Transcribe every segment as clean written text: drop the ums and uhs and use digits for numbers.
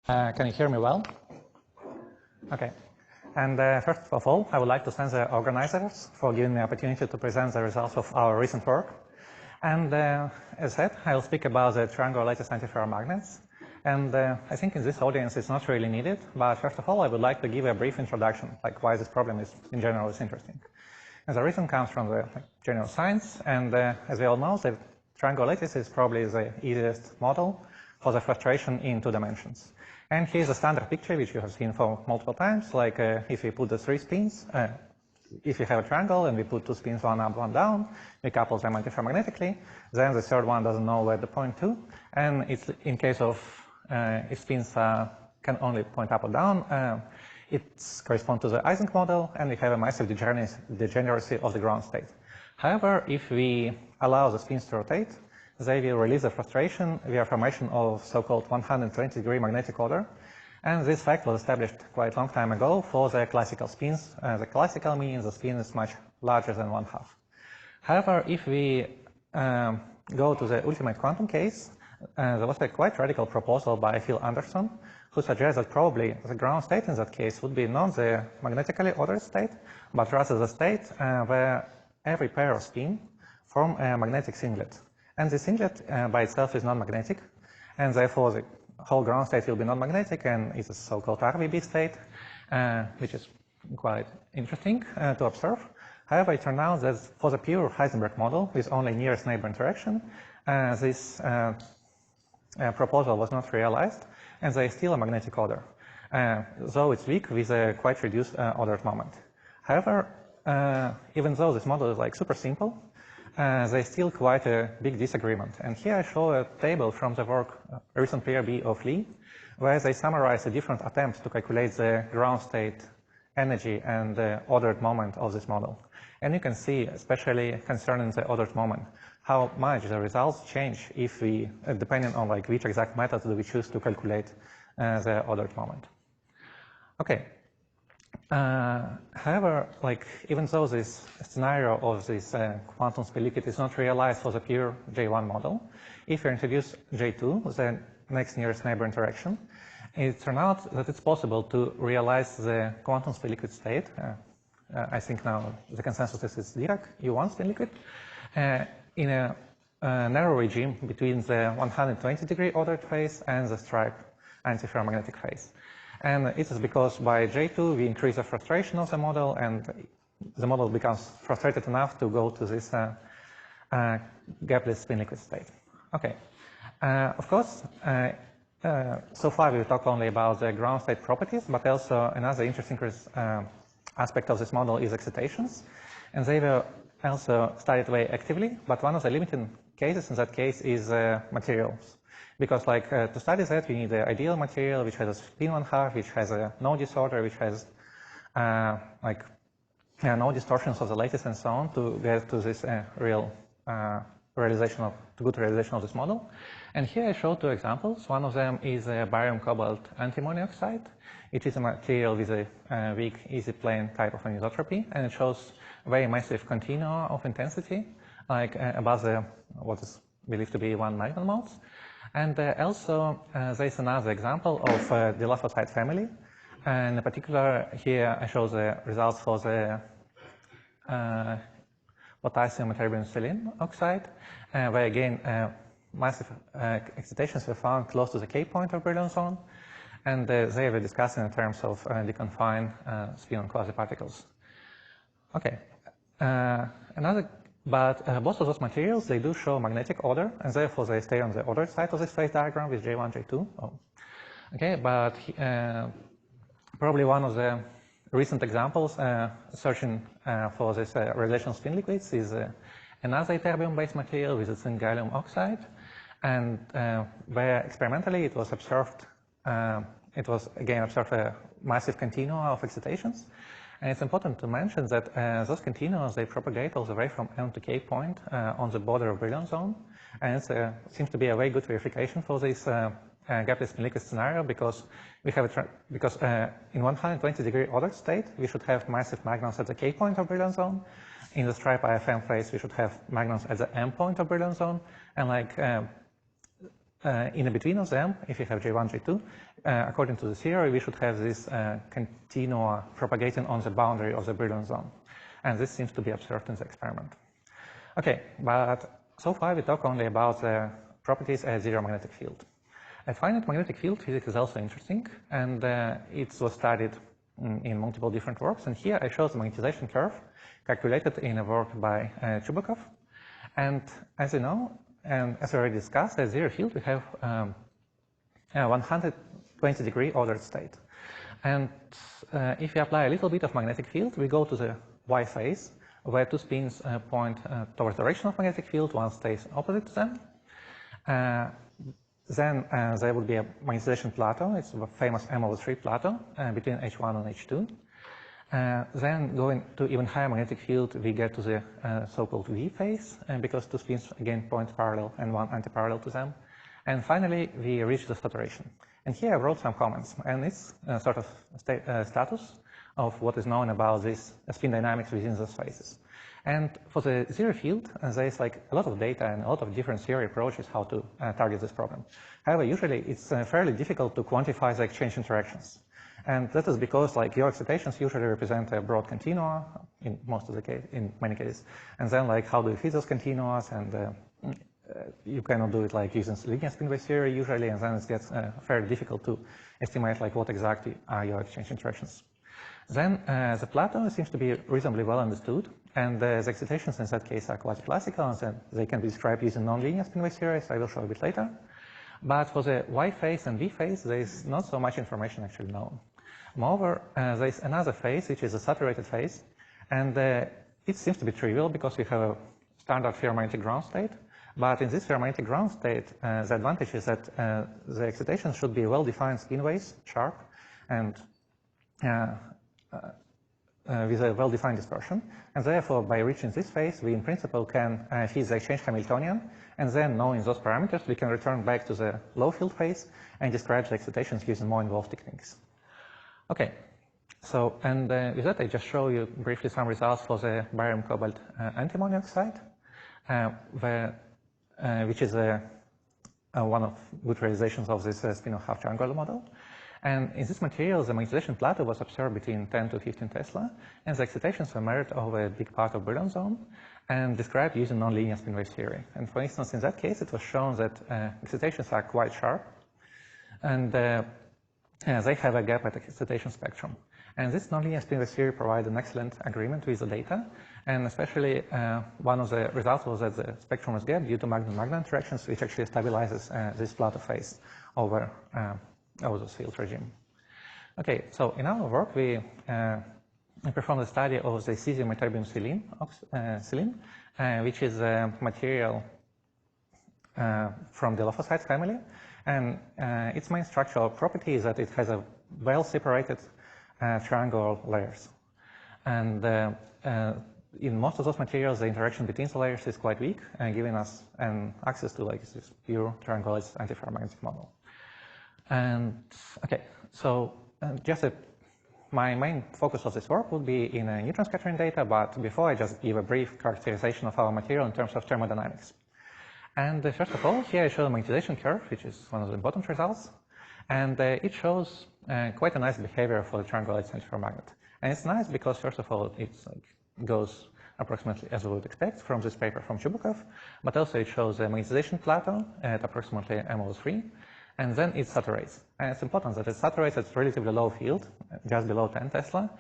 Can you hear me well? Okay. And first of all, I would like to thank the organizers for giving me the opportunity to present the results of our recent work. And as said, I will speak about the triangular lattice antiferromagnets. And I think in this audience it's not really needed, but first of all, I would like to give a brief introduction, like why this problem is in general is interesting. And the reason comes from the general science, and as we all know, the triangular lattice is probably the easiest model for the frustration in 2 dimensions. And here's a standard picture which you have seen for multiple times, like if we put the 3 spins, if you have a triangle and we put 2 spins, one up, one down, we couple them antiferromagnetically, then the third one doesn't know where to point to, and it's in case of if spins can only point up or down, it corresponds to the Heisenberg model, and we have a massive degeneracy of the ground state. However, if we allow the spins to rotate, they will release the frustration via formation of so-called 120-degree magnetic order. And this fact was established quite a long time ago for the classical spins. The classical means the spin is much larger than 1/2. However, if we go to the ultimate quantum case, there was a quite radical proposal by Phil Anderson, who suggests that probably the ground state in that case would be not the magnetically ordered state, but rather the state where every pair of spin form a magnetic singlet. And the singlet by itself is non-magnetic, and therefore the whole ground state will be non-magnetic, and it's a so-called RVB state, which is quite interesting to observe. However, it turned out that for the pure Heisenberg model with only nearest neighbor interaction, this proposal was not realized, and there is still a magnetic order, though it's weak with a quite reduced ordered moment. However, even though this model is like super simple, there's still quite a big disagreement. And here I show a table from the work recent PRB of Lee, where they summarize the different attempts to calculate the ground state energy and the ordered moment of this model. And you can see, especially concerning the ordered moment, how much the results change if we, depending on like which exact method do we choose to calculate the ordered moment. Okay. However, like even though this scenario of this quantum spin liquid is not realized for the pure J1 model, if you introduce J2, the next nearest neighbor interaction, it turns out that it's possible to realize the quantum spin liquid state. I think now the consensus is Dirac U1 spin liquid in a narrow regime between the 120-degree ordered phase and the stripe antiferromagnetic phase. And it is because by J2 we increase the frustration of the model, and the model becomes frustrated enough to go to this gapless spin liquid state. Okay. Of course, so far we talked only about the ground state properties, but also another interesting aspect of this model is excitations, and they were also studied very actively. But one of the limiting cases in that case is materials. Because like to study that, we need the ideal material which has a spin 1/2, which has no disorder, which has no distortions of the lattice and so on to get to this good realization of this model. And here I show 2 examples. One of them is a barium cobalt antimony oxide. It is a material with a weak easy plane type of anisotropy, and it shows very massive continua of intensity, like above what is believed to be 1 micromoles. And also, there's another example of the lafosite family. And in particular, here I show the results for the potassium terbium selenium oxide, where again, massive excitations were found close to the K point of Brillouin zone. And they were discussed in terms of deconfined spin on quasi-particles. Okay. But both of those materials, they do show magnetic order, and therefore they stay on the ordered side of this phase diagram with J1, J2. Oh. Okay, but probably one of the recent examples searching for this realization of spin liquids is another terbium-based material with a zinc gallium oxide, and where experimentally it was observed, a massive continua of excitations. And it's important to mention that those continuums, they propagate all the way from M to K point on the border of Brillouin zone. And it seems to be a very good verification for this gapless spin liquid scenario, because we have in 120-degree ordered state, we should have massive magnons at the K point of Brillouin zone. In the stripe IFM phase, we should have magnons at the M point of Brillouin zone. And like in between of them, if you have J1, J2, according to the theory, we should have this continua propagating on the boundary of the Brillouin zone. And this seems to be observed in the experiment. Okay, but so far we talk only about the properties at zero magnetic field. A finite magnetic field physics is also interesting, and it was studied in multiple different works. And here I show the magnetization curve calculated in a work by Chubukov. And as you know, and as we already discussed, at zero field we have 120-degree ordered state. And if we apply a little bit of magnetic field, we go to the Y phase, where two spins point towards the direction of magnetic field, one stays opposite to them. Then there would be a magnetization plateau. It's a famous M/3 plateau between H1 and H2. Then going to even higher magnetic field, we get to the so-called V phase, because two spins again point parallel and one anti-parallel to them. And finally, we reach the saturation. And here I wrote some comments, and it's sort of status of what is known about this spin dynamics within those phases. And for the zero field, there is like a lot of data and a lot of different theory approaches how to target this problem. However, usually it's fairly difficult to quantify the exchange interactions. And that is because like your excitations usually represent a broad continua in most of the case, in many cases. And then like how do you fit those continua, and you cannot do it like using linear spin-wave theory usually, and then it gets fairly difficult to estimate like what exactly are your exchange interactions. Then the plateau seems to be reasonably well understood, and the excitations in that case are quite classical, and then they can be described using nonlinear spin-wave theories. I will show a bit later. But for the Y phase and V phase, there is not so much information actually known. Moreover, there is another phase, which is a saturated phase, and it seems to be trivial because we have a standard ferromagnetic ground state. But in this ferromagnetic ground state, the advantage is that the excitation should be well-defined spin waves, sharp, and with a well-defined dispersion. And therefore, by reaching this phase, we in principle can fit the exchange Hamiltonian, and then knowing those parameters, we can return back to the low field phase and describe the excitations using more involved techniques. Okay, so, and with that, I just show you briefly some results for the barium cobalt antimony oxide, which is one of good realizations of this spin-off half-triangular model. And in this material, the magnetization plateau was observed between 10 to 15 Tesla, and the excitations were measured over a big part of Brillouin zone and described using nonlinear spin-wave theory. And for instance, in that case, it was shown that excitations are quite sharp, and they have a gap at the excitation spectrum. And this nonlinear spin-wave theory provides an excellent agreement with the data, and especially one of the results was that the spectrum was gapped due to magnet-magnet interactions, which actually stabilizes this plateau phase over this field regime. Okay, so in our work, we performed a study of the cesium ytterbium selene, which is a material from the lophosite family. And its main structural property is that it has a well-separated triangular layers. And in most of those materials, the interaction between the layers is quite weak, giving us access to like this pure triangulated antiferromagnetic model. And okay, so my main focus of this work would be in neutron scattering data, but before I just give a brief characterization of our material in terms of thermodynamics. And first of all, here I show the magnetization curve, which is one of the important results, and it shows quite a nice behavior for the triangulated antiferromagnet. And it's nice because first of all, it's like goes approximately as we would expect from this paper from Chubukov, but also it shows a magnetization plateau at approximately M/3. And then it saturates. And it's important that it saturates at relatively low field, just below 10 Tesla,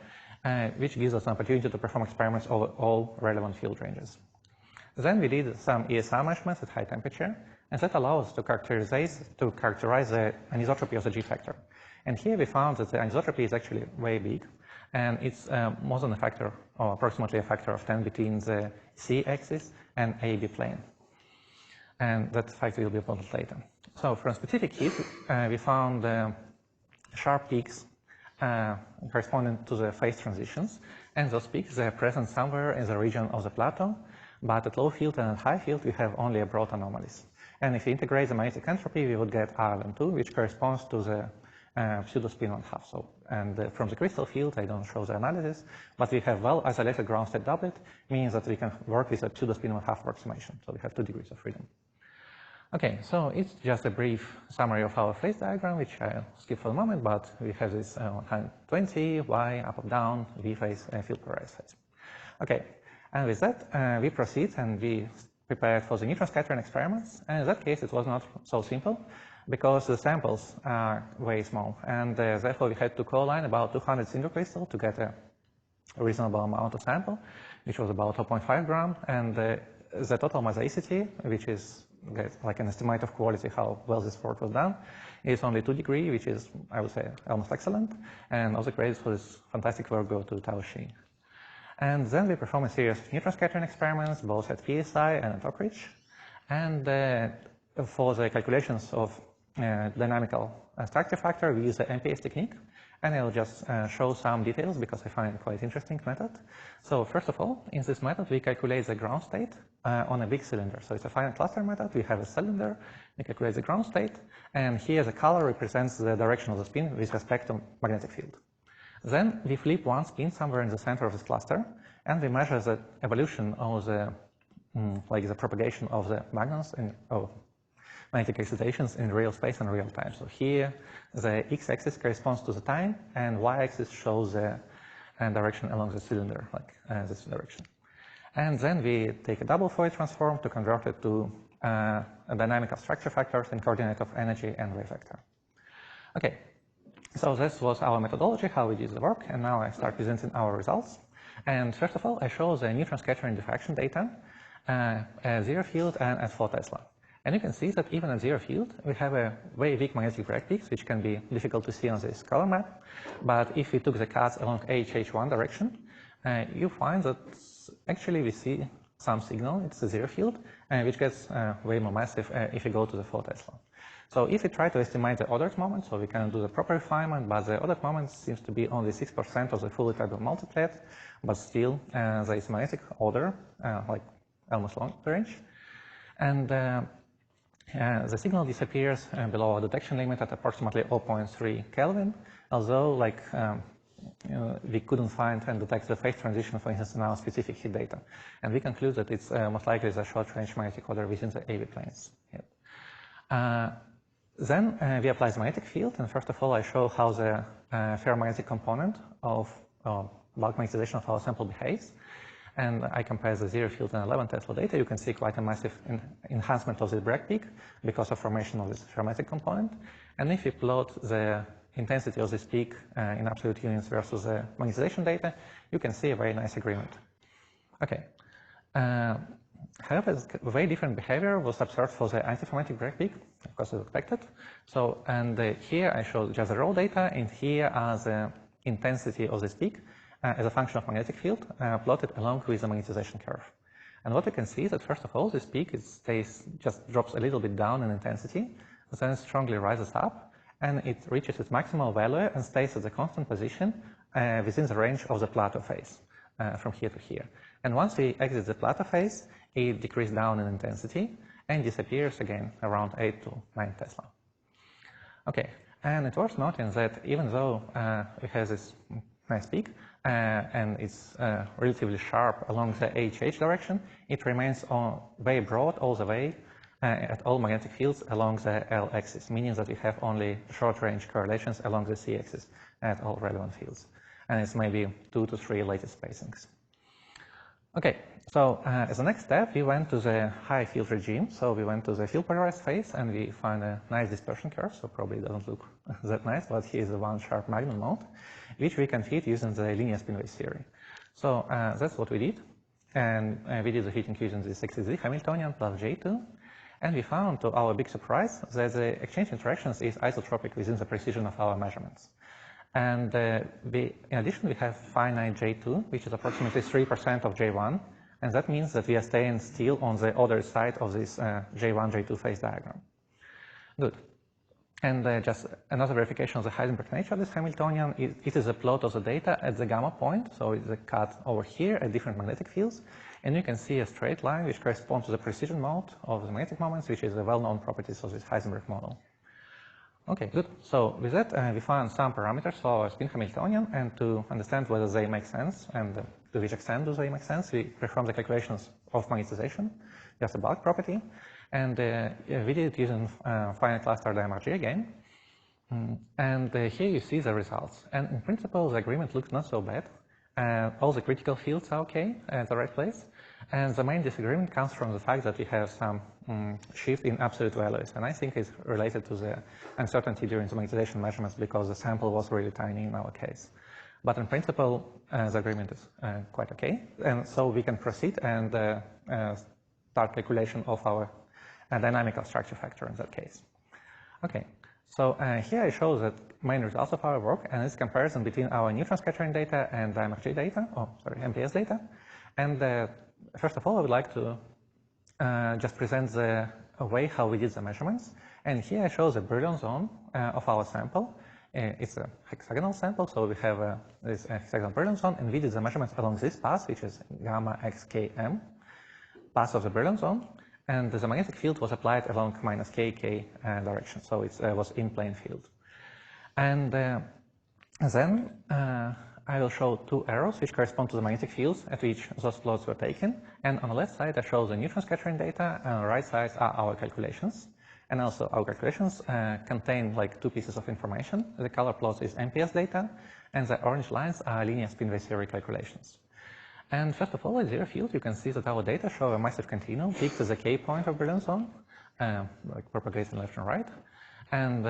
which gives us an opportunity to perform experiments over all relevant field ranges. Then we did some ESR measurements at high temperature, and that allows us to characterize the anisotropy of the G factor. And here we found that the anisotropy is actually way big, and it's more than a factor, or approximately a factor of 10 between the C axis and AB plane. And that fact will be important later. So for a specific heat, we found sharp peaks corresponding to the phase transitions, and those peaks are present somewhere in the region of the plateau, but at low field and at high field we have only a broad anomalies. And if we integrate the magnetic entropy, we would get RLM2, which corresponds to the pseudo-spin 1/2. So, and from the crystal field, I don't show the analysis, but we have well-isolated ground state doublet, means that we can work with a pseudo-spin 1/2 approximation. So we have 2 degrees of freedom. Okay, so it's just a brief summary of our phase diagram, which I'll skip for the moment, but we have this 120, Y, up or down, V phase, field polarized phase. Okay, and with that, we proceed and we prepared for the neutron scattering experiments. And in that case, it was not so simple because the samples are very small. And therefore, we had to co-align about 200 single crystals to get a reasonable amount of sample, which was about 0.5 gram. And the total mosaicity, which is like an estimate of quality, how well this work was done, is only 2 degrees, which is, I would say, almost excellent. And all the credits for this fantastic work go to Tao Xi. And then we perform a series of neutron scattering experiments, both at PSI and at Oak Ridge. And for the calculations of dynamical structure factor, we use the MPS technique. And I'll just show some details because I find it quite interesting method. So first of all, in this method, we calculate the ground state on a big cylinder. So it's a finite cluster method. We have a cylinder, we calculate the ground state, and here the color represents the direction of the spin with respect to magnetic field. Then we flip one spin somewhere in the center of this cluster, and we measure the evolution of the, like the propagation of the magnons and magnetic excitations in real space and real time. So here, the x-axis corresponds to the time, and y-axis shows the direction along the cylinder, like this direction. And then we take a double Fourier transform to convert it to a dynamical structure factors and coordinate of energy and wave vector. Okay, so this was our methodology, how we did the work, and now I start presenting our results. And first of all, I show the neutron scattering diffraction data at 0 field and at 4 Tesla. And you can see that even at 0 field, we have a very weak magnetic break peaks, which can be difficult to see on this color map. But if we took the cuts along HH1 direction, you find that actually we see some signal, it's a 0 field, which gets way more massive if you go to the 4 Tesla. So if we try to estimate the ordered moment, so we can do the proper refinement, but the ordered moment seems to be only 6% of the fully trackable multiplet, but still there is magnetic order, like almost long range. And the signal disappears below our detection limit at approximately 0.3 Kelvin, although like we couldn't find and detect the phase transition, for instance, in our specific heat data. And we conclude that it's most likely the short-range magnetic order within the AV planes. Then we apply the magnetic field, and first of all, I show how the ferromagnetic component of bulk magnetization of our sample behaves. And I compare the 0 field and 11 Tesla data. You can see quite a massive enhancement of the break peak because of formation of this ferromagnetic component. And if you plot the intensity of this peak in absolute units versus the magnetization data, you can see a very nice agreement. Okay. However, very different behavior was observed for the antiferromagnetic break peak, of course, as expected. So, and here I show just the raw data, and here are the intensity of this peak as a function of magnetic field plotted along with the magnetization curve. And what you can see is that first of all, this peak just drops a little bit down in intensity, then strongly rises up, and it reaches its maximal value and stays at the constant position within the range of the plateau phase from here to here. And once we exit the plateau phase, it decreases down in intensity and disappears again around 8 to 9 Tesla. Okay, and it's worth noting that even though it has this nice peak, and it's relatively sharp along the HH direction, it remains very broad all the way at all magnetic fields along the L axis, meaning that we have only short-range correlations along the C axis at all relevant fields. And it's maybe 2 to 3 lattice spacings. Okay, so as a next step, we went to the high field regime. So we went to the field polarized phase, and we find a nice dispersion curve. So probably it doesn't look that nice, but here's the one sharp magnum mode, which we can fit using the linear spin-wave theory. So that's what we did. And we did the fitting using the XZ Hamiltonian plus J2. And we found, to our big surprise, that the exchange interactions is isotropic within the precision of our measurements. And in addition, we have finite J2, which is approximately 3% of J1. And that means that we are staying still on the ordered side of this J1, J2 phase diagram. Good. And just another verification of the Heisenberg nature of this Hamiltonian, it is a plot of the data at the gamma point. So it's a cut over here at different magnetic fields. And you can see a straight line which corresponds to the precision mode of the magnetic moments, which is the well-known properties of this Heisenberg model. Okay, good. So with that, we found some parameters for our spin Hamiltonian, and to understand whether they make sense and to which extent do they make sense, we perform the calculations of magnetization, just a bulk property. And we did it using finite clustered MRG again. And here you see the results. And in principle, the agreement looks not so bad. All the critical fields are okay at the right place. And the main disagreement comes from the fact that we have some shift in absolute values. And I think it's related to the uncertainty during the magnetization measurements because the sample was really tiny in our case. But in principle, the agreement is quite okay. And so we can proceed and start calculation of our dynamical structure factor in that case. Okay, so here I show the main results of our work, and it's comparison between our neutron scattering data and MRG data, MPS data. And first of all, I would like to just present the way how we did the measurements. And here I show the Brillouin zone of our sample. It's a hexagonal sample, so we have this hexagonal Brillouin zone, and we did the measurements along this path, which is gamma XKM, path of the Brillouin zone. And the magnetic field was applied along minus KK direction, so it was in plane field. And then I will show two arrows which correspond to the magnetic fields at which those plots were taken. And on the left side, I show the neutron scattering data, and on the right side are our calculations. And also our calculations contain like two pieces of information. The color plot is MPS data, and the orange lines are linear spin wave theory calculations. And first of all, at zero field, you can see that our data show a massive continuum peak to the K point of Brillouin zone, like propagating left and right, and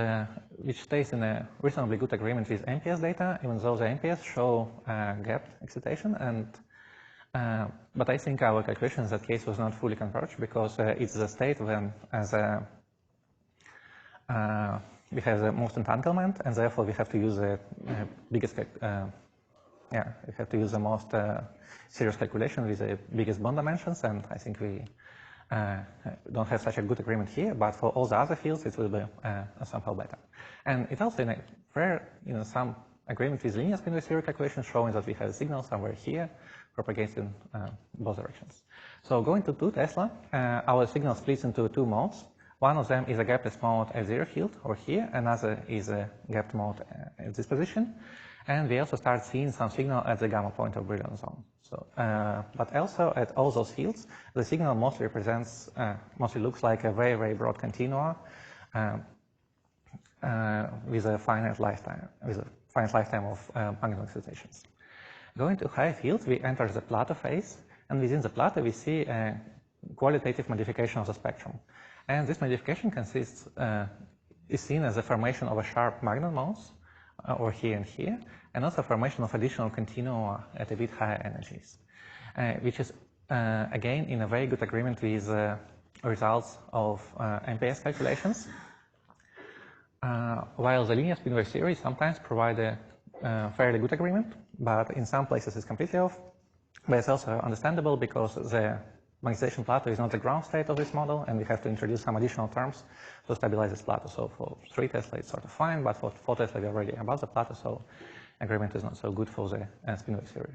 which stays in a reasonably good agreement with MPS data, even though the MPS show gapped excitation. And but I think our calculation in that case was not fully converged because it's the state when we have the most entanglement, and therefore we have to use the biggest. We have to use the most serious calculation with the biggest bond dimensions, and I think we don't have such a good agreement here, but for all the other fields it will be somehow better. And it also in a rare, some agreement with linear spin wave theory calculations showing that we have a signal somewhere here propagating both directions. So going to 2 Tesla, our signal splits into two modes. One of them is a gapless mode at zero field, or here, another is a gapped mode at this position. And we also start seeing some signal at the gamma point of Brillouin zone. So, but also at all those fields, the signal mostly represents, mostly looks like a very, very broad continua with a finite lifetime, of magnetic excitations. Going to high fields, we enter the plateau phase, and within the plateau, we see a qualitative modification of the spectrum. And this modification consists, is seen as a formation of a sharp magnet modes, or here and here, and also formation of additional continua at a bit higher energies, which is again in a very good agreement with results of MPS calculations, while the linear spin wave theory sometimes provide a fairly good agreement, but in some places it's completely off. But it's also understandable because the magnetization plateau is not the ground state of this model, and we have to introduce some additional terms to stabilize this plateau. So for 3 Tesla, it's sort of fine, but for 4 Tesla, we're already above the plateau, so agreement is not so good for the spin wave theory.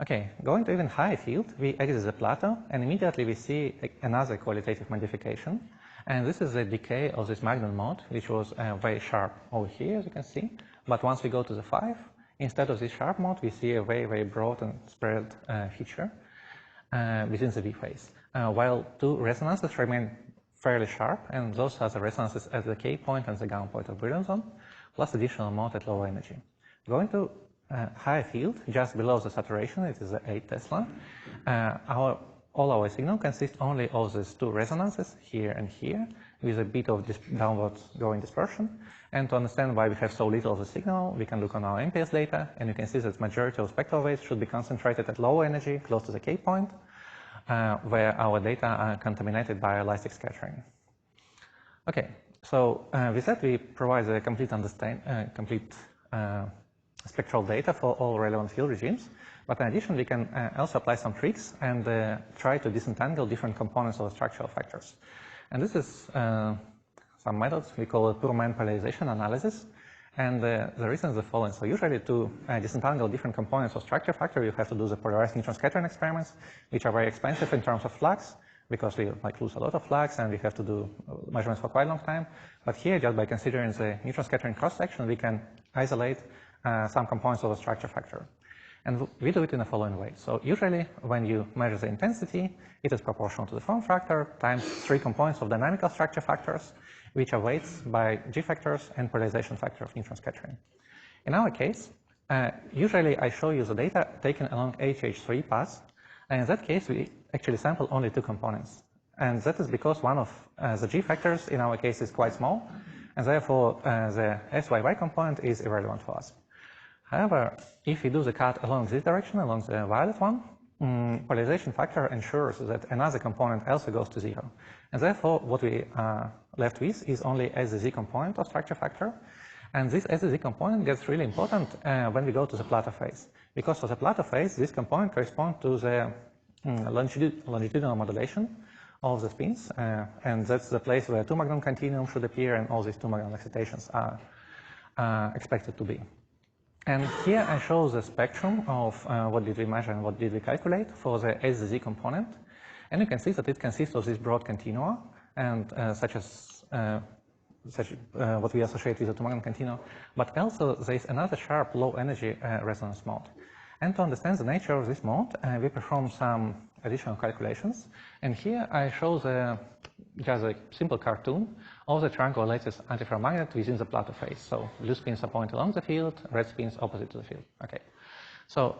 Okay, going to even higher field, we exit the plateau, and immediately we see another qualitative modification. And this is the decay of this magnet mode, which was very sharp over here, as you can see. But once we go to the 5, instead of this sharp mode, we see a very, very broad and spread feature within the V phase, while 2 resonances remain fairly sharp, and those are the resonances at the K point and the gamma point of Brillouin zone, plus additional mode at lower energy. Going to higher field, just below the saturation, it is 8 Tesla. All our signal consists only of these 2 resonances, here and here, with a bit of this downward going dispersion. And to understand why we have so little of the signal, we can look on our MPS data, and you can see that the majority of spectral waves should be concentrated at lower energy, close to the K point, where our data are contaminated by elastic scattering. Okay, so with that we provide a complete spectral data for all relevant field regimes. But in addition, we can also apply some tricks and try to disentangle different components of the structural factors. And this is some methods. We call it pure man polarization analysis. And the reason is the following. So usually to disentangle different components of structure factor, you have to do the polarized neutron scattering experiments, which are very expensive in terms of flux, because we lose a lot of flux and we have to do measurements for quite a long time. But here, just by considering the neutron scattering cross-section, we can isolate some components of the structure factor. And we do it in the following way. So usually when you measure the intensity, it is proportional to the form factor times 3 components of dynamical structure factors, which are weights by G factors and polarization factor of neutron scattering. In our case, usually I show you the data taken along HH3 path, and in that case we actually sample only 2 components. And that is because one of the G factors in our case is quite small, and therefore the SYY component is irrelevant for us. However, if we do the cut along this direction, along the violet one, polarization factor ensures that another component also goes to 0. And therefore, what we are left with is only SZ component of structure factor. And this SZ component gets really important when we go to the Plato phase. Because for the Plato phase, this component corresponds to the longitudinal modulation of the spins. And that's the place where 2 magnon continuum should appear and all these 2 magnon excitations are expected to be. And here I show the spectrum of what did we measure and what did we calculate for the SZ component. And you can see that it consists of this broad continua, and such as what we associate with the 2 magnon continua. But also there is another sharp low energy resonance mode. And to understand the nature of this mode, we perform some additional calculations. And here I show just a simple cartoon of the triangle lattice antiferromagnet within the Plato phase. So blue spins are pointed along the field, red spins opposite to the field. Okay. So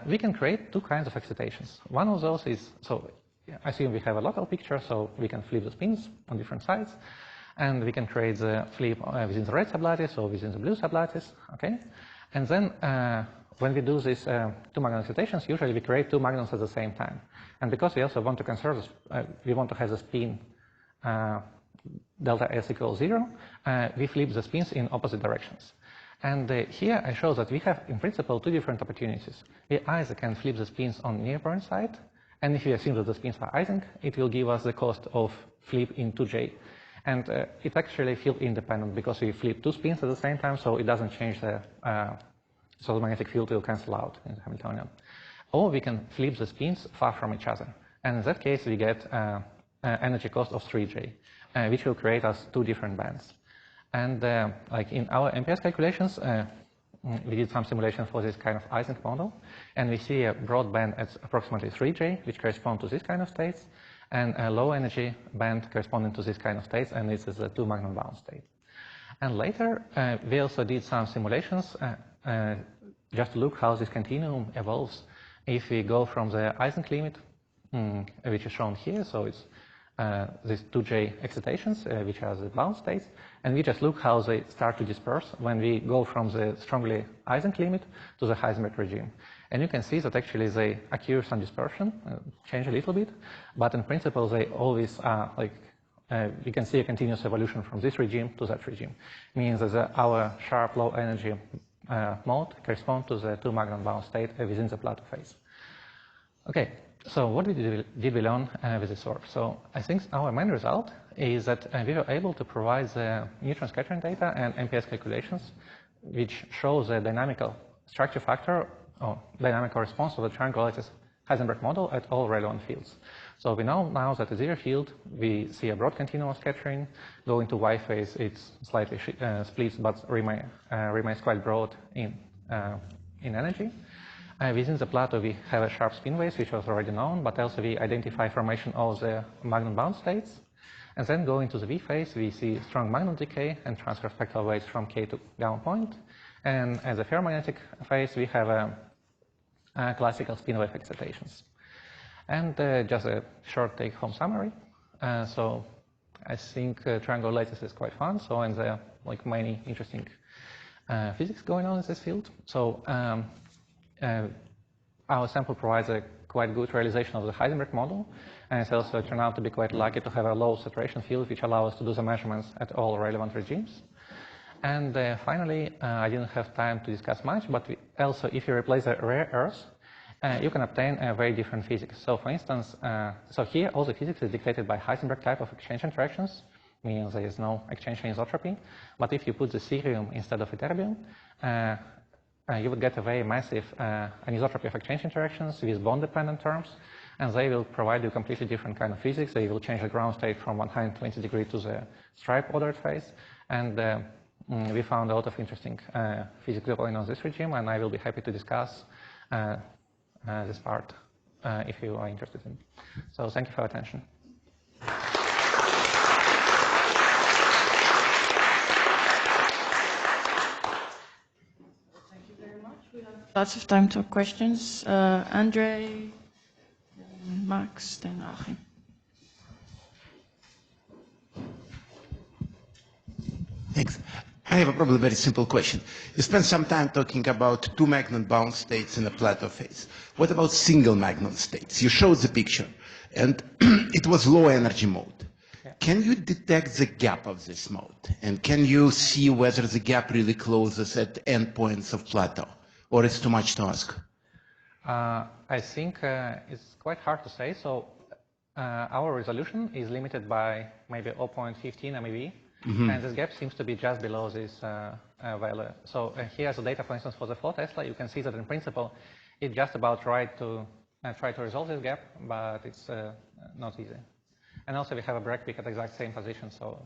we can create 2 kinds of excitations. One of those is, so I assume we have a local picture, so we can flip the spins on different sides. And we can create the flip within the red sublattice or within the blue sublattice. Okay. And then when we do these 2 magnon excitations, usually we create 2 magnons at the same time. And because we also want to conserve, we want to have the spin delta S equals 0, we flip the spins in opposite directions. And here I show that we have, in principle, 2 different opportunities. We either can flip the spins on near point side, and if we assume that the spins are Ising, it will give us the cost of flip in 2J. And it's actually field independent because we flip 2 spins at the same time, so it doesn't change the, so the magnetic field will cancel out in the Hamiltonian. Or we can flip the spins far from each other. And in that case, we get energy cost of 3J, which will create us 2 different bands. And like in our MPS calculations, we did some simulation for this kind of Ising model, and we see a broad band at approximately 3J, which corresponds to this kind of states, and a low energy band corresponding to this kind of states, and this is a 2 magnon bound state. And later, we also did some simulations just to look how this continuum evolves if we go from the Ising limit, which is shown here, so it's these 2J excitations, which are the bound states, and we just look how they start to disperse when we go from the strongly Ising limit to the Heisenberg regime. And you can see that actually they occur some dispersion, change a little bit, but in principle they always are like, you can see a continuous evolution from this regime to that regime. Means that our sharp low energy mode corresponds to the 2 magnon bound state within the Plato phase. Okay. So what did we learn with this work? So I think our main result is that we were able to provide the neutron scattering data and MPS calculations, which show the dynamical structure factor or dynamical response of the triangle lattice Heisenberg model at all relevant fields. So we know now that at 0 field, we see a broad continuum of scattering. Going to Y phase, it's slightly splits, but remains quite broad in energy. Within the Plato, we have a sharp spin waves, which was already known, but also we identify formation of the magnon bound states. And then going to the V phase, we see strong magnon decay and transfer spectral waves from K to gamma point. And as a ferromagnetic phase, we have a classical spin wave excitations. And just a short take-home summary. So I think triangle lattice is quite fun. So and there are like many interesting physics going on in this field. So our sample provides a quite good realization of the Heisenberg model, and it's also turned out to be quite lucky to have a low saturation field, which allows us to do the measurements at all relevant regimes. And finally, I didn't have time to discuss much, but also if you replace the rare earths, you can obtain a very different physics. So for instance, so here all the physics is dictated by Heisenberg type of exchange interactions, meaning there is no exchange anisotropy. But if you put the cerium instead of ytterbium, you would get a very massive anisotropy of exchange interactions with bond-dependent terms, and they will provide you completely different kind of physics. They will change the ground state from 120 degrees to the stripe-ordered phase, and we found a lot of interesting physics going on this regime, and I will be happy to discuss this part if you are interested in. So thank you for your attention. Thank you very much. We have lots of time to questions. Andre, Max, then Achim. Thanks. I have a probably very simple question. You spent some time talking about two magnet-bound states in a Plateau phase. What about single magnet states? You showed the picture, and it was low energy mode. Yeah. Can you detect the gap of this mode? And can you see whether the gap really closes at endpoints of Plateau? Or it's too much to ask? I think it's quite hard to say. So our resolution is limited by maybe 0.15 MeV. Mm-hmm. And this gap seems to be just below this value. So here's the data, for instance, for the 4 Tesla. You can see that in principle, it's just about right to try to resolve this gap, but it's not easy. And also we have a breakpeak at the exact same position. So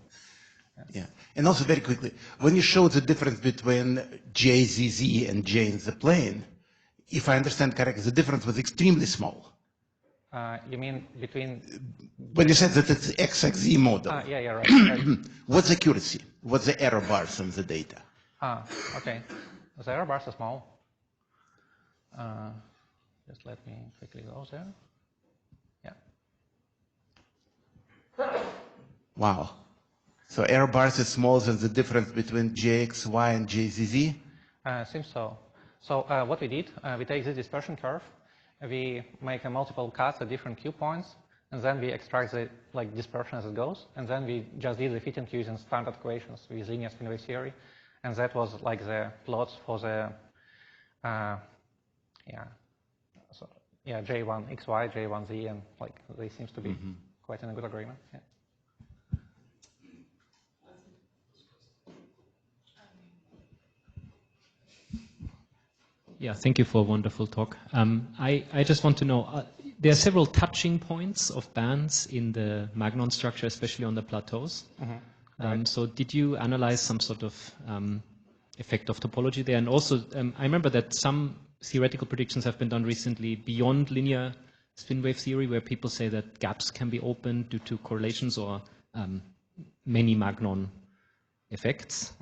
yeah. And also very quickly, when you show the difference between JZZ and J in the plane, if I understand correctly, the difference was extremely small. You mean between... When you said that it's XXZ model. Yeah, right. What's the accuracy? What's the error bars on the data? Okay. The error bars are small. Just let me quickly go there. Yeah. Wow. So error bars is smaller than the difference between JXY and JZZ? Seems so. So what we did, we take this dispersion curve, we make a multiple cuts at different Q points, and then we extract the dispersion as it goes, and then we just did the fitting using standard equations with linear spin wave theory, and that was like the plots for the J1XY, J1Z, and they seems to be quite in a good agreement. Yeah. Yeah, thank you for a wonderful talk. I just want to know, there are several touching points of bands in the magnon structure, especially on the plateaus. Right. So did you analyze some sort of effect of topology there? And also, I remember that some theoretical predictions have been done recently beyond linear spin wave theory, where people say that gaps can be opened due to correlations or many magnon effects.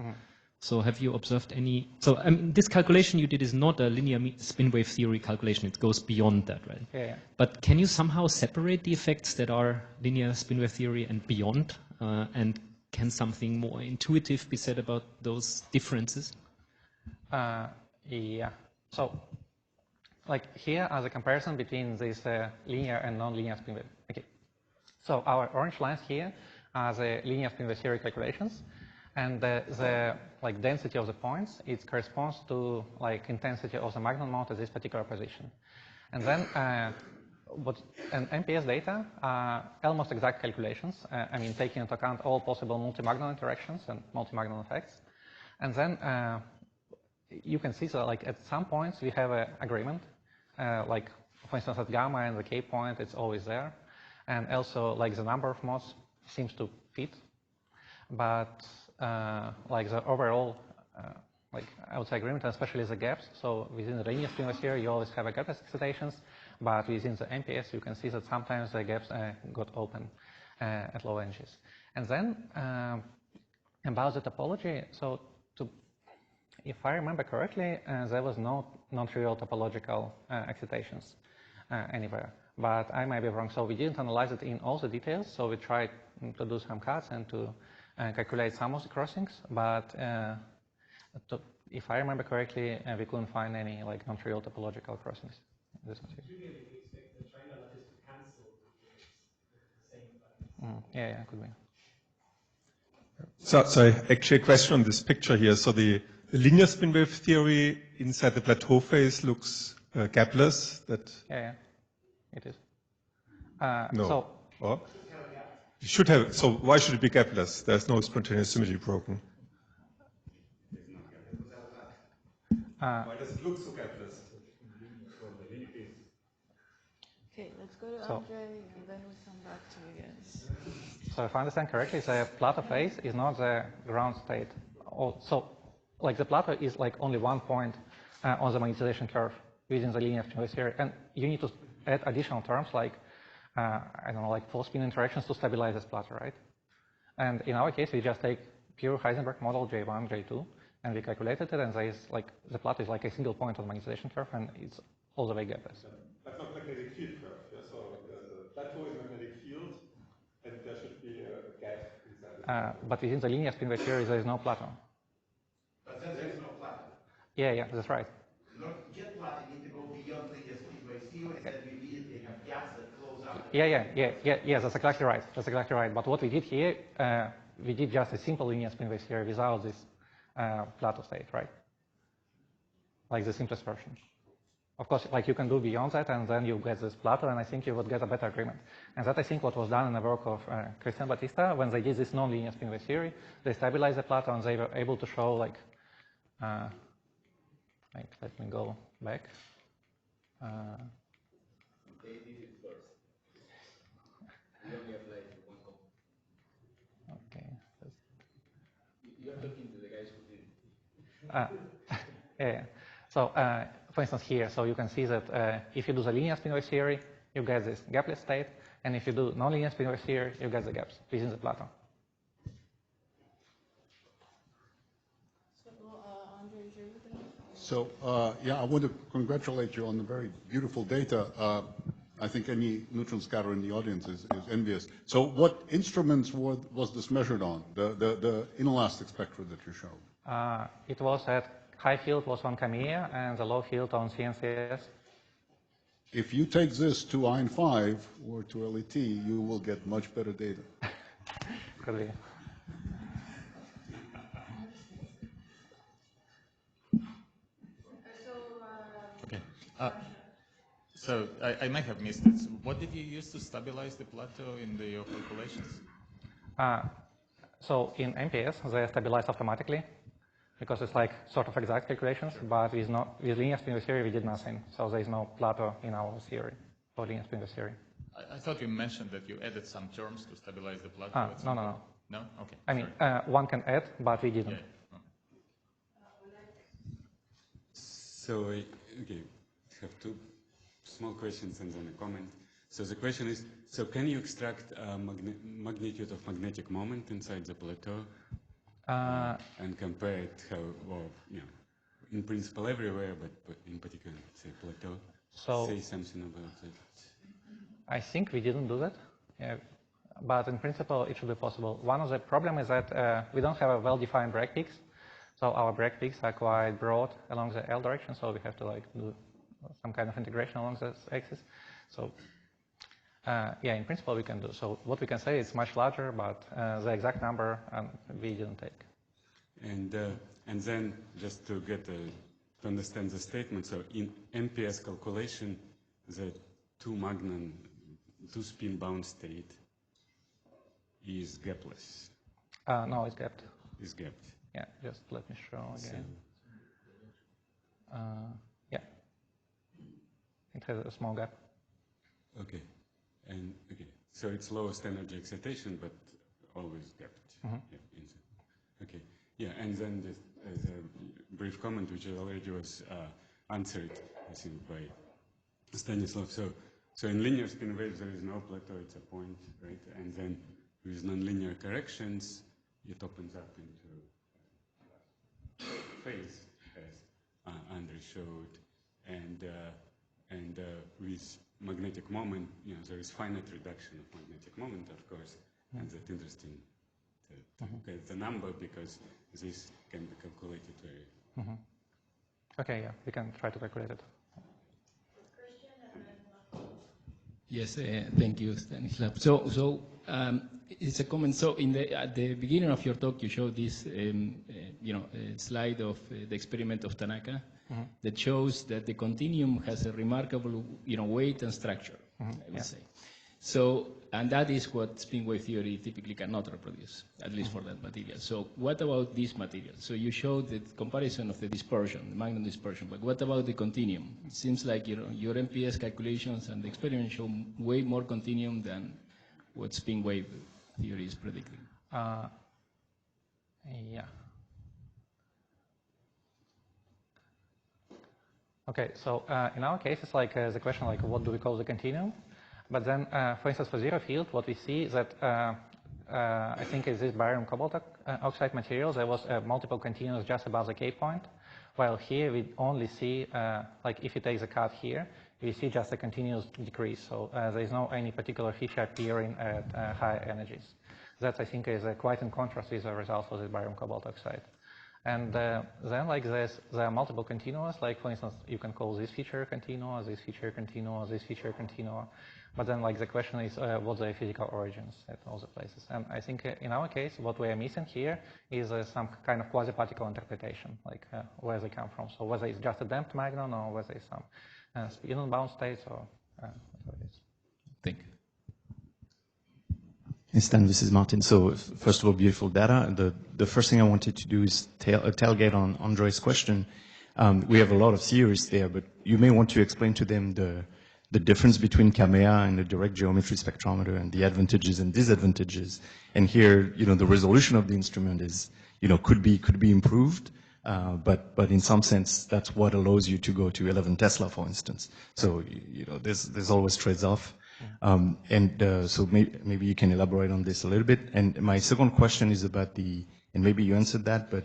So have you observed any, so this calculation you did is not a linear spin wave theory calculation, it goes beyond that, right? Yeah. But can you somehow separate the effects that are linear spin wave theory and beyond? And can something more intuitive be said about those differences? Yeah. So here are the comparison between this linear and non-linear spin wave. Okay. So our orange lines here are the linear spin wave theory calculations. And the density of the points, it corresponds to intensity of the magnon mount at this particular position. And then and MPS data are almost exact calculations. I mean, taking into account all possible multi-magnon interactions and multi-magnon effects. And then you can see that at some points we have an agreement. For instance, at gamma and the K point, it's always there. And also the number of modes seems to fit. But the overall, I would say agreement, especially the gaps. So within the linear spin wave theory, you always have a gap excitations, but within the MPS, you can see that sometimes the gaps got open at low energies. And then about the topology, so if I remember correctly, there was no non-trivial topological excitations anywhere. But I might be wrong. So we didn't analyze it in all the details. So we tried to do some cuts and to calculate some of the crossings, but if I remember correctly, we couldn't find any non-trivial topological crossings in this material. Usually we expect the China lattice to cancel the same value. Yeah, could be. So actually a question on this picture here. So the linear spin wave theory inside the plateau phase looks gapless. Yeah, it is. No. So, or? You should have, so why should it be gapless? There's no spontaneous symmetry broken. Why does it look so gapless? Okay, let's go to Andre, and then we come back to you guys. So if I understand correctly, the plateau phase is not the ground state. So the plateau is only one point on the magnetization curve. within the linear spin wave theory. And you need to add additional terms like, I don't know, like force spin interactions to stabilize this plateau, right? And in our case, we just take pure Heisenberg model J1, J2, and we calculated it, and there is like, the plateau is like a single point on the magnetization curve, and it's all the way gapless. That's not magnetic field curve, yeah? So the plateau is magnetic field, and there should be a gap inside. But within the linear spin wave theory, there is no plateau. But then there is no plateau. Yeah, that's right. Not get plateau, you need to go beyond linear spin wave theory, that we immediately have gaps that close up. Yeah, that's exactly right. That's exactly right. But what we did here, we did just a simple linear spin wave theory without this plateau state, right? Like the simplest version. Of course, like you can do beyond that, and then you get this plateau, and I think you would get a better agreement. And that, I think, what was done in the work of Christian Battista, when they did this non-linear spin wave theory, they stabilized the plateau, and they were able to show, like let me go back. They did it first. We only applied one component. Okay. You are talking to the guys who did it. Yeah. So, for instance, here, so you can see that if you do the linear spin wave theory, you get this gapless state, and if you do non-linear spin wave theory, you get the gaps within the plateau. So, yeah, I want to congratulate you on the very beautiful data. I think any neutron scatter in the audience is envious. So what instruments was this measured on, the inelastic spectra that you showed? It was at high field was on CAMIA and the low field on CNCS. If you take this to Ein 5 or to LET, you will get much better data. Could be. Okay. So I might have missed it. So what did you use to stabilize the plateau in your calculations? So in MPS, they are stabilized automatically because it's like sort of exact calculations, but with linear spin wave theory, we did nothing. So there is no plateau in our theory for linear spin wave theory. I thought you mentioned that you added some terms to stabilize the plateau. No. No? Okay. I mean, one can add, but we didn't. Yeah. So, okay, I have two small questions and then a comment. So the question is, so can you extract magnitude of magnetic moment inside the plateau and compare it how, well, you know, in principle everywhere, but in particular, say plateau? So say something about that. I think we didn't do that, but in principle it should be possible. One of the problems is that we don't have a well-defined break peaks. So our break peaks are quite broad along the L direction, so we have to like do some kind of integration along this axis. So yeah, in principle we can do. So what we can say is much larger, but the exact number we didn't take. And then just to get to understand the statement, so in MPS calculation, the two spin bound state is gapless. No, it's gapped. Is gapped. Yeah, just let me show again. Yeah, it has a small gap. Okay, and okay, so it's lowest energy excitation, but always gapped. Mm-hmm. Yeah, okay, yeah, and then as a brief comment, which already was answered, I think, by Stanislav. So in linear spin waves, there is no plateau; it's a point, right? And then with nonlinear corrections, it opens up into phase, as Andrei showed, and with magnetic moment, you know, there is finite reduction of magnetic moment, of course, and that's interesting to get the number because this can be calculated very. Okay, yeah, we can try to calculate it. Yes, thank you, Stanislav. So it's a comment. So at the beginning of your talk, you showed this, slide of the experiment of Tanaka that shows that the continuum has a remarkable, weight and structure. I would say. So, and that is what spin wave theory typically cannot reproduce, at least for that material. So, what about this material? So, you showed the comparison of the dispersion, the magnon dispersion, but what about the continuum? It seems like your MPS calculations and the experiment show way more continuum than what spin wave theory is predicting. Yeah. Okay, so in our case, it's like the question like what do we call the continuum? But then, for instance, for zero field, what we see is that I think is this barium cobalt oxide material, there was multiple continuums just above the K point, while here we only see, like if you take the cut here, we see just a continuous decrease. So there is no any particular feature appearing at higher energies. That I think is quite in contrast with the results of the barium cobalt oxide. And then like there are multiple continua, like for instance, you can call this feature continua, this feature continua, this feature continua. But then like the question is what's the physical origins at all the places. And I think in our case, what we are missing here is some kind of quasi-particle interpretation, like where they come from. So whether it's just a damped magnon or whether it's some spin-bound states or whatever it is. Thank you. Hey Stan, this is Martin. So first of all, beautiful data. The first thing I wanted to do is tailgate on Andrei's question. We have a lot of theories there, but you may want to explain to them the difference between CAMEA and the direct geometry spectrometer and the advantages and disadvantages. And here, the resolution of the instrument is, could be improved, but in some sense, that's what allows you to go to 11 Tesla, for instance. So, there's always trades-off. So maybe you can elaborate on this a little bit. And my second question is about and maybe you answered that, but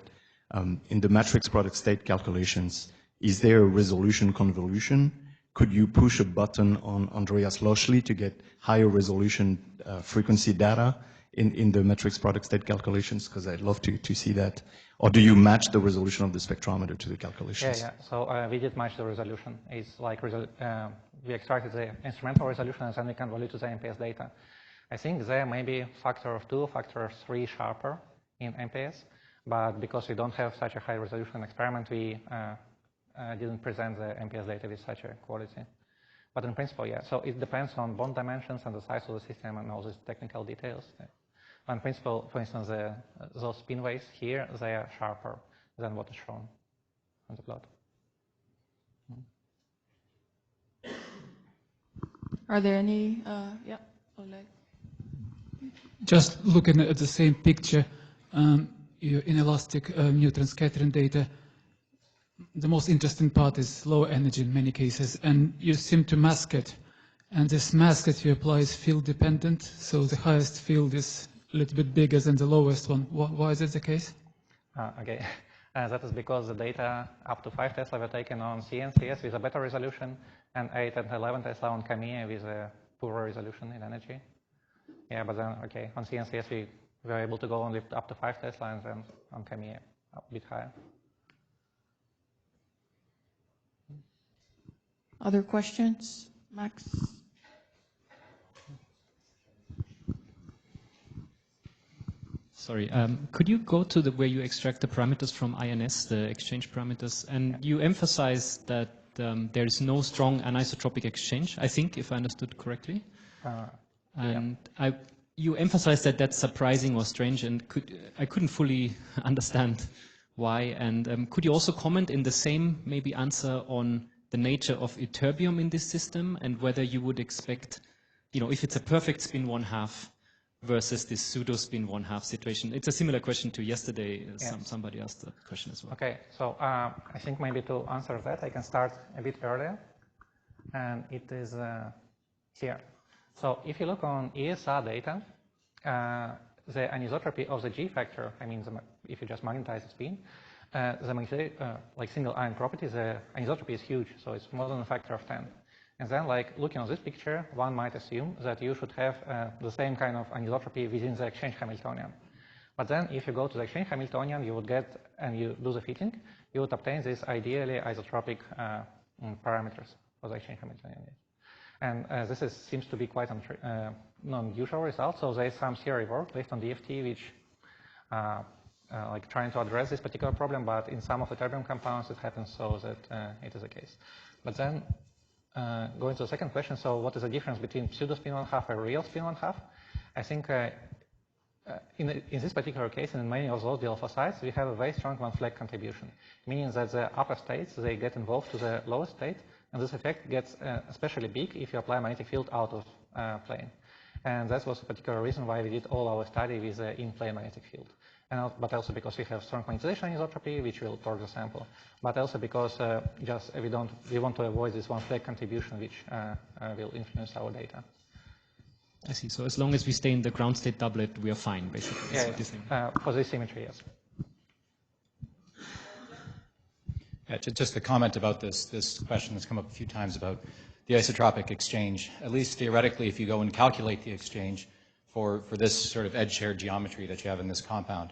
in the matrix product state calculations, is there a resolution convolution? Could you push a button on Andreas Loschli to get higher resolution frequency data in the matrix product state calculations? Because I'd love to see that. Or do you match the resolution of the spectrometer to the calculations? Yeah. So we did match the resolution. It's like we extracted the instrumental resolution and then we convert it to the MPS data. I think there may be factor of 2, factor of 3 sharper in MPS, but because we don't have such a high resolution experiment, we didn't present the MPS data with such a quality. But in principle, yeah. So it depends on bond dimensions and the size of the system and all these technical details. In principle, for instance, those spin waves here, they are sharper than what is shown on the plot. Are there any, yeah, Oleg? Just looking at the same picture, your inelastic neutron scattering data, the most interesting part is low energy in many cases, and you seem to mask it. And this mask that you apply is field dependent, so the highest field is a little bit bigger than the lowest one. Why is it the case? Okay, that is because the data up to 5 Tesla were taken on CNCS with a better resolution, and 8 and 11 Tesla on CAMEA with a poorer resolution in energy. Yeah, but then, okay, on CNCS we were able to go only up to 5 Tesla, and then on CAMEA a bit higher. Other questions? Max? Sorry, could you go to where you extract the parameters from INS, the exchange parameters, and you emphasize that there is no strong anisotropic exchange, I think, if I understood correctly. And yeah. You emphasized that that's surprising or strange, and I couldn't fully understand why. And could you also comment in the same maybe answer on the nature of ytterbium in this system and whether you would expect, if it's a perfect spin 1/2 versus this pseudo spin 1/2 situation. It's a similar question to yesterday. Somebody asked the question as well. Okay, so I think maybe to answer that, I can start a bit earlier, and it is here. So if you look on ESR data, the anisotropy of the G factor, I mean, if you just magnetize the spin, like single ion property, the anisotropy is huge, so it's more than a factor of 10. And then, like looking at this picture, one might assume that you should have the same kind of anisotropy within the exchange Hamiltonian. But then, if you go to the exchange Hamiltonian, you would get, and you do the fitting, you would obtain this ideally isotropic parameters for the exchange Hamiltonian. And this seems to be quite non-usual result. So there is some theory work based on DFT, which like trying to address this particular problem, but in some of the terbium compounds it happens so that it is the case. But then going to the second question, so what is the difference between pseudo spin 1/2 and real spin 1/2? I think in this particular case, in many of those delphosides, we have a very strong one flag contribution, meaning that the upper states, they get involved to the lower state, and this effect gets especially big if you apply a magnetic field out of plane. And that was a particular reason why we did all our study with the in-plane magnetic field. but also because we have strong monetization isotropy, which will torque the sample, but also because we want to avoid this one flag contribution, which will influence our data. I see. So as long as we stay in the ground state doublet, we are fine, basically. Yeah, for this symmetry, yes. Yeah, just a comment about this question that's come up a few times about the isotropic exchange. At least theoretically, if you go and calculate the exchange for this sort of edge-shared geometry that you have in this compound,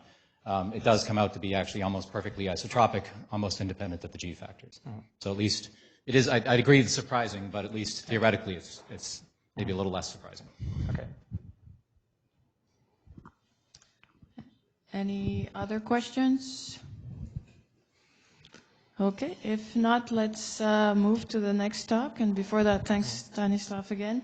it does come out to be actually almost perfectly isotropic, almost independent of the G factors. So at least it is, I'd agree it's surprising, but at least theoretically it's maybe a little less surprising. Okay. Any other questions? Okay, if not, let's move to the next talk. And before that, thanks, Stanislav, again.